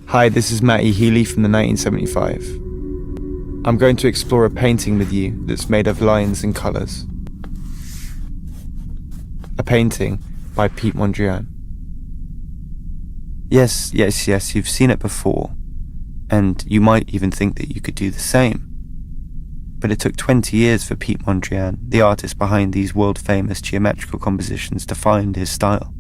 Hi, this is Matty Healy from the 1975. I'm going to explore a painting with you that's made of lines and colours. A painting by Piet Mondrian. Yes, you've seen it before, and you might even think that you could do the same. But it took 20 years for Piet Mondrian, the artist behind these world-famous geometrical compositions, to find his style.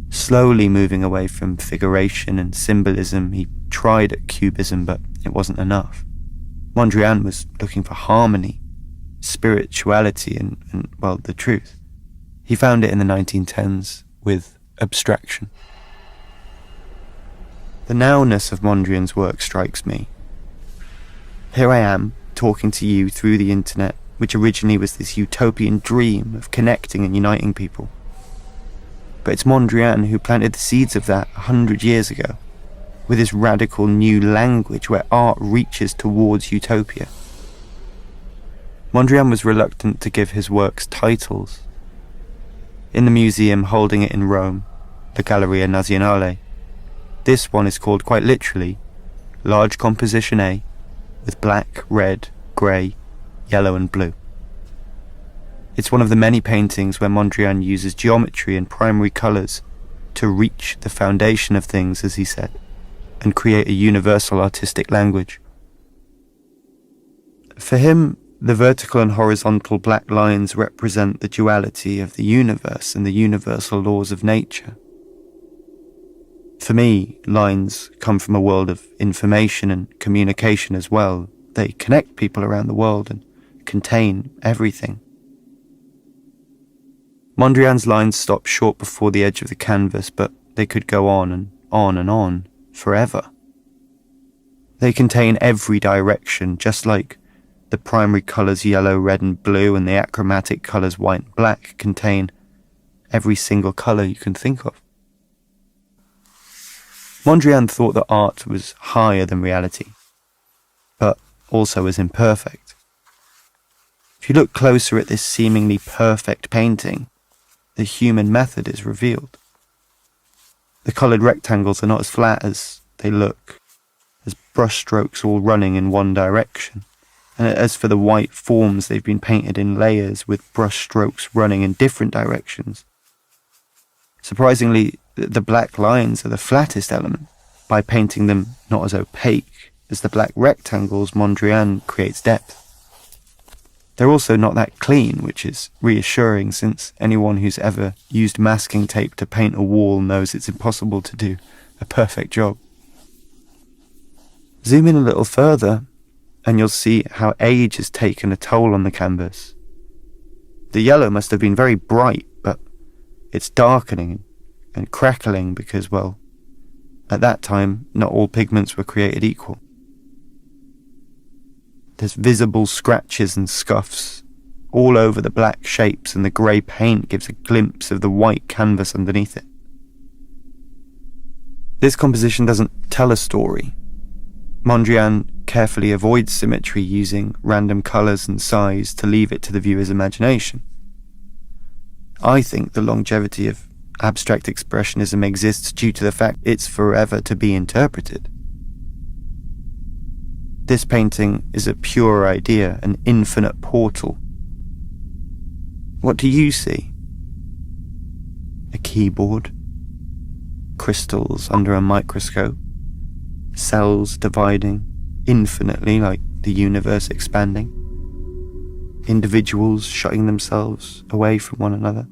Slowly moving away from figuration and symbolism, he tried at cubism, but it wasn't enough. Mondrian was looking for harmony, spirituality, and the truth. He found it in the 1910s with abstraction. The nowness of Mondrian's work strikes me. Here I am, talking to you through the internet, which originally was this utopian dream of connecting and uniting people. But it's Mondrian who planted the seeds of that 100 years ago, with this radical new language where art reaches towards utopia. Mondrian was reluctant to give his works titles. In the museum holding it in Rome, the Galleria Nazionale, this one is called quite literally Large Composition A, with black, red, grey, yellow and blue. It's one of the many paintings where Mondrian uses geometry and primary colours to reach the foundation of things, as he said, and create a universal artistic language. For him, the vertical and horizontal black lines represent the duality of the universe and the universal laws of nature. For me, lines come from a world of information and communication as well. They connect people around the world and contain everything. Mondrian's lines stop short before the edge of the canvas, but they could go on and on and on, forever. They contain every direction, just like the primary colours yellow, red and blue and the achromatic colours white and black contain every single colour you can think of. Mondrian thought that art was higher than reality, but also was imperfect. If you look closer at this seemingly perfect painting, the human method is revealed. The coloured rectangles are not as flat as they look, as brushstrokes all running in one direction. And as for the white forms, they've been painted in layers with brushstrokes running in different directions. Surprisingly, the black lines are the flattest element. By painting them not as opaque as the black rectangles, Mondrian creates depth. They're also not that clean, which is reassuring since anyone who's ever used masking tape to paint a wall knows it's impossible to do a perfect job. Zoom in a little further and you'll see how age has taken a toll on the canvas. The yellow must have been very bright, but it's darkening and crackling because, at that time, not all pigments were created equal. There's visible scratches and scuffs all over the black shapes, and the grey paint gives a glimpse of the white canvas underneath it. This composition doesn't tell a story. Mondrian carefully avoids symmetry, using random colours and size to leave it to the viewer's imagination. I think the longevity of abstract expressionism exists due to the fact it's forever to be interpreted. This painting is a pure idea, an infinite portal. What do you see? A keyboard? Crystals under a microscope? Cells dividing infinitely like the universe expanding? Individuals shutting themselves away from one another?